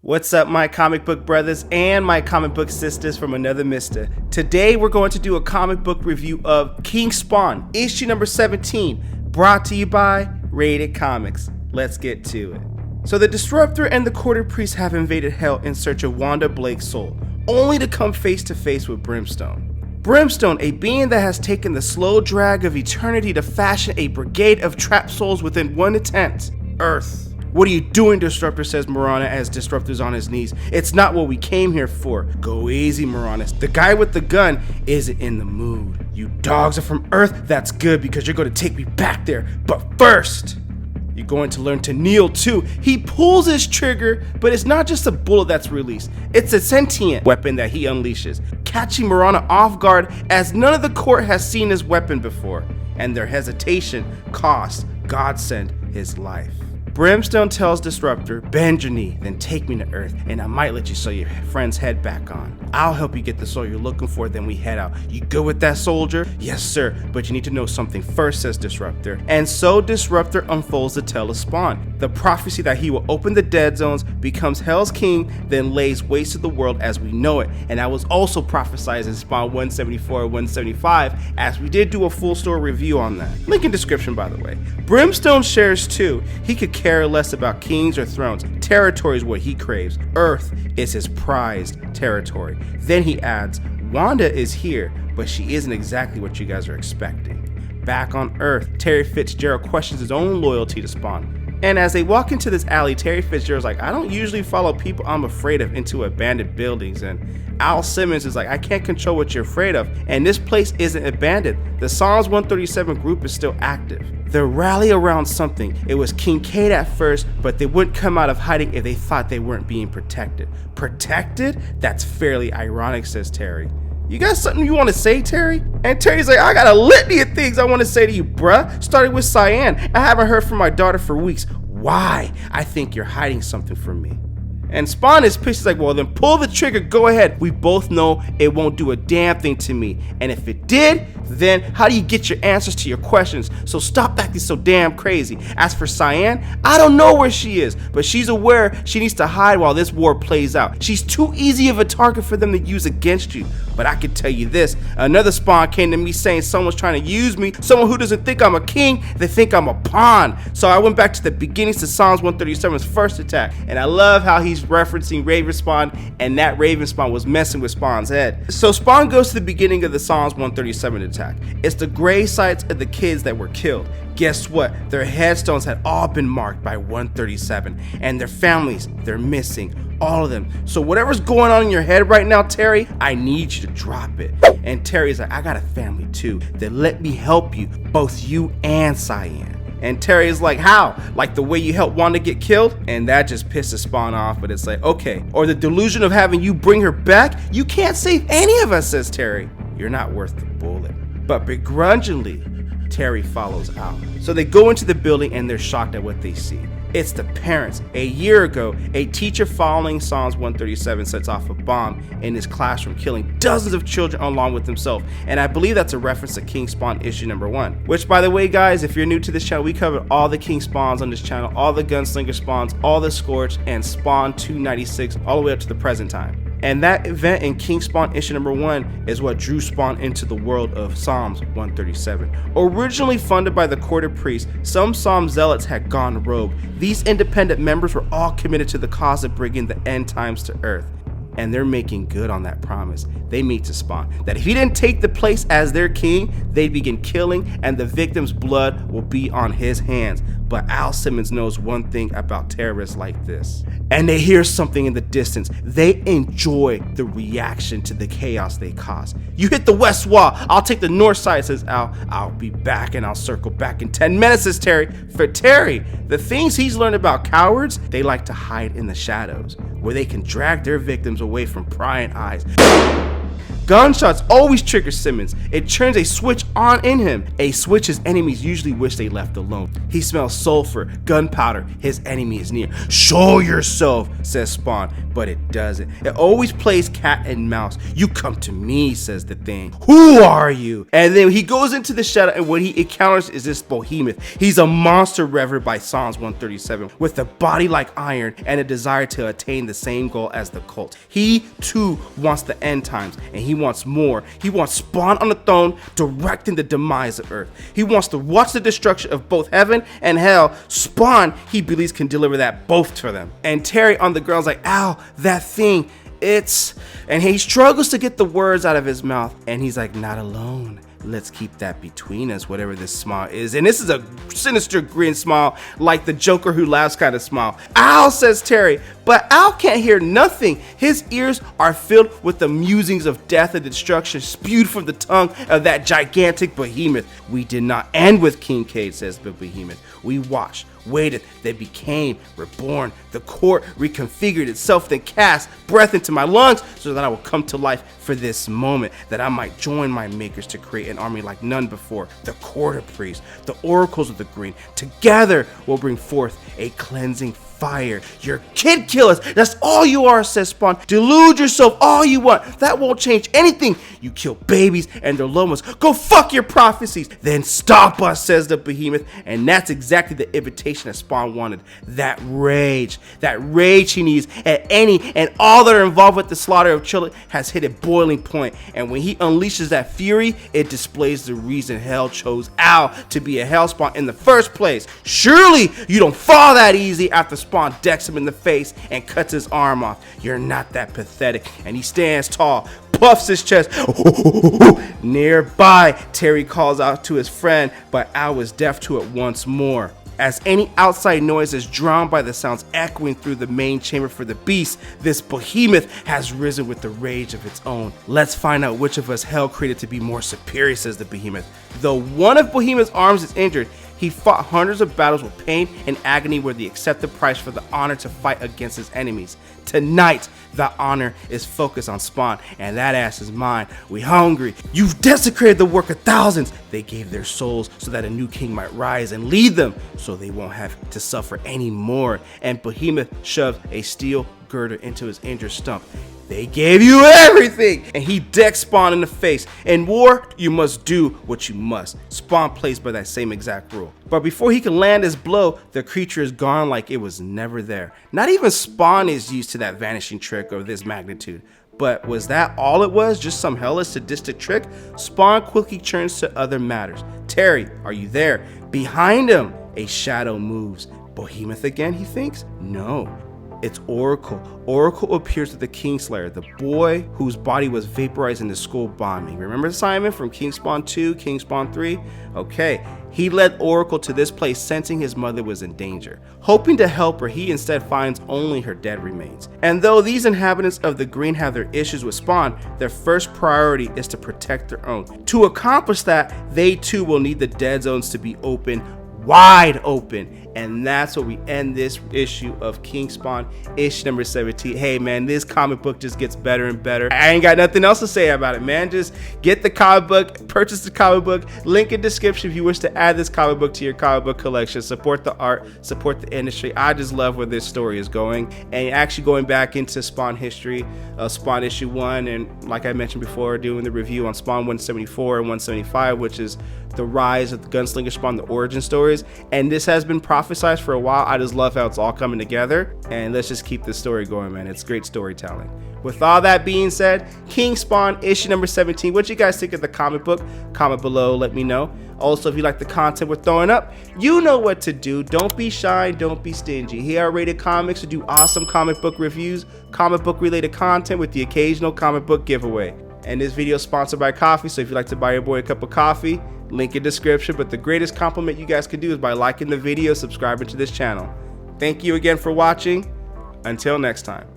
What's up, my comic book brothers and my comic book sisters from another mister. Today we're going to do a comic book review of King Spawn, issue number 17, brought to you by RatedComics. Let's get to it. So the Disruptor and the Quarter Priest have invaded Hell in search of Wanda Blake's soul, only to come face to face with Brimstone. Brimstone, a being that has taken the slow drag of eternity to fashion a brigade of trapped souls within one attempt, Earth. "What are you doing, Disruptor?" says Marana as Disruptor's on his knees. "It's not what we came here for." "Go easy, Marana. The guy with the gun isn't in the mood." "You dogs are from Earth? That's good because you're going to take me back there. But first, you're going to learn to kneel too." He pulls his trigger, but it's not just a bullet that's released. It's a sentient weapon that he unleashes, catching Marana off guard as none of the court has seen his weapon before, and their hesitation costs Godsend his life. Brimstone tells Disruptor, "Bend your knee, then take me to Earth, and I might let you sew your friend's head back on. I'll help you get the soul you're looking for, then we head out. You good with that, soldier?" "Yes, sir, but you need to know something first," says Disruptor. And so Disruptor unfolds the tale of Spawn. The prophecy that he will open the Deadzones, becomes Hell's King, then lays waste to the world as we know it. And that was also prophesied in Spawn 174 and 175, as we did do a full story review on that. Link in description, by the way. Brimstone shares too. He could care less about kings or thrones. Territory is what he craves. Earth is his prized territory. Then he adds, "Wanda is here, but she isn't exactly what you guys are expecting." Back on Earth, Terry Fitzgerald questions his own loyalty to Spawn. And as they walk into this alley, Terry Fitzgerald's like, "I don't usually follow people I'm afraid of into abandoned buildings." And Al Simmons is like, "I can't control what you're afraid of, and this place isn't abandoned. The Psalms 137 group is still active. They'll rally around something. It was Kincaid at first, but they wouldn't come out of hiding if they thought they weren't being protected." Protected? That's fairly ironic, says Terry. "You got something you want to say, Terry?" And Terry's like, "I got a litany of things I want to say to you, bruh. Starting with Cyan. I haven't heard from my daughter for weeks. Why? I think you're hiding something from me." And Spawn is pissed. He's like, "Well, then pull the trigger. Go ahead. We both know it won't do a damn thing to me. And if it did, then how do you get your answers to your questions? So stop acting so damn crazy." As for Cyan, "I don't know where she is, but she's aware she needs to hide while this war plays out. She's too easy of a target for them to use against you. But I can tell you this, another Spawn came to me saying someone's trying to use me, someone who doesn't think I'm a king, they think I'm a pawn." So I went back to the beginnings to Psalms 137's first attack, and I love how he's referencing Raven Spawn, and that Raven Spawn was messing with Spawn's head. So Spawn goes to the beginning of the Psalms 137 attack. It's the grave sites of the kids that were killed. Guess what? Their headstones had all been marked by 137, and their families, they're missing. All of them. So whatever's going on in your head right now, Terry, I need you to drop it. And Terry's like, "I got a family too. Then let me help you, both you and Cyan." And Terry is like, "How? Like the way you helped Wanda get killed?" And that just pisses Spawn off, but it's like, "Okay." "Or the delusion of having you bring her back? You can't save any of us," says Terry. "You're not worth the bullet." But begrudgingly, Terry follows out. So they go into the building and they're shocked at what they see. It's the parents. A year ago, a teacher following Psalms 137 sets off a bomb in his classroom, killing dozens of children along with himself. And I believe that's a reference to King Spawn issue number 1. Which, by the way, guys, if you're new to this channel, we covered all the King Spawns on this channel, all the Gunslinger Spawns, all the Scorch, and Spawn 296, all the way up to the present time. And that event in King Spawn issue number 1 is what drew Spawn into the world of Psalms 137. Originally funded by the Quarter Priest, some Psalm zealots had gone rogue. These independent members were all committed to the cause of bringing the end times to Earth. And they're making good on that promise. They made to Spawn that if he didn't take the place as their king, they'd begin killing and the victim's blood will be on his hands. But Al Simmons knows one thing about terrorists like this. And they hear something in the distance. They enjoy the reaction to the chaos they cause. "You hit the west wall, I'll take the north side," says Al. "I'll be back and I'll circle back in 10 minutes, says Terry. For Terry, the things he's learned about cowards, they like to hide in the shadows, where they can drag their victims away from prying eyes. Gunshots always trigger Simmons. It turns a switch on in him, a switch his enemies usually wish they left alone. He smells sulfur, gunpowder, his enemy is near. Show yourself, says Spawn, but it doesn't. It always plays cat and mouse. You come to me, says the thing. Who are you? And then he goes into the shadow, and what he encounters is this behemoth. He's a monster revered by Psalms 137, with a body like iron and a desire to attain the same goal as the cult. He too wants the end times, and he wants more. He wants Spawn on the throne, directing the demise of Earth. He wants to watch the destruction of both heaven and hell. Spawn, he believes, can deliver that both to them. And Terry on the ground's like, ow, that thing, and he struggles to get the words out of his mouth, and he's like, not alone. Let's keep that between us, whatever this smile is. And this is a sinister grin smile, like the Joker who laughs kind of smile. Ow, says Terry, but Al can't hear nothing. His ears are filled with the musings of death and destruction spewed from the tongue of that gigantic behemoth. We did not end with Kincaid, says the behemoth. We watched, waited, they became reborn. The court reconfigured itself, then cast breath into my lungs so that I will come to life for this moment, that I might join my makers to create an army like none before. The quarter priests, the oracles of the green, together will bring forth a cleansing fire. You're kid killers. That's all you are, says Spawn. Delude yourself all you want. That won't change anything. You kill babies and their loved ones. Go fuck your prophecies. Then stop us, says the behemoth. And that's exactly the invitation that Spawn wanted. That rage he needs at any and all that are involved with the slaughter of children has hit a boiling point. And when he unleashes that fury, it displays the reason hell chose Al to be a hellspawn in the first place. Surely you don't fall that easy. After Spawn decks him in the face and cuts his arm off. You're not that pathetic. And he stands tall, puffs his chest. Nearby, Terry calls out to his friend, but Al was deaf to it once more. As any outside noise is drowned by the sounds echoing through the main chamber for the beast, this behemoth has risen with the rage of its own. Let's find out which of us hell created to be more superior, says the behemoth. Though one of Behemoth's arms is injured, he fought hundreds of battles with pain and agony were the accepted price for the honor to fight against his enemies. Tonight, the honor is focused on Spawn, and that ass is mine. We hungry. You've desecrated the work of thousands. They gave their souls so that a new king might rise and lead them, so they won't have to suffer anymore. And Behemoth shoved a steel girder into his injured stump. They gave you everything! And he decks Spawn in the face. In war, you must do what you must. Spawn plays by that same exact rule. But before he can land his blow, the creature is gone like it was never there. Not even Spawn is used to that vanishing trick of this magnitude. But was that all it was? Just some hellish sadistic trick? Spawn quickly turns to other matters. Terry, are you there? Behind him, a shadow moves. Behemoth again, he thinks? No. It's Oracle. Oracle appears with the Kingslayer, the boy whose body was vaporized in the school bombing. Remember Simon from King Spawn 2, King Spawn 3? Okay, he led Oracle to this place sensing his mother was in danger. Hoping to help her, he instead finds only her dead remains. And though these inhabitants of the Green have their issues with Spawn, their first priority is to protect their own. To accomplish that, they too will need the Deadzones to be open, wide open. And that's where we end this issue of King Spawn, issue number 17. Hey man, this comic book just gets better and better. I ain't got nothing else to say about it, man. Just get the comic book, purchase the comic book, link in description if you wish to add this comic book to your comic book collection. Support the art, support the industry. I just love where this story is going. And actually going back into Spawn history, Spawn issue 1, and like I mentioned before, doing the review on Spawn 174 and 175, which is the rise of the Gunslinger Spawn, the origin stories. And this has been prophesized for a while. I just love how it's all coming together, and let's just keep this story going, man. It's great storytelling. With all that being said, King Spawn issue number 17. What you guys think of the comic book? Comment below, let me know. Also, if you like the content we're throwing up, you know what to do. Don't be shy, don't be stingy. Here at Rated Comics, we do awesome comic book reviews, comic book related content with the occasional comic book giveaway. And this video is sponsored by coffee, so if you'd like to buy your boy a cup of coffee, link in description. But the greatest compliment you guys can do is by liking the video, subscribing to this channel. Thank you again for watching. Until next time.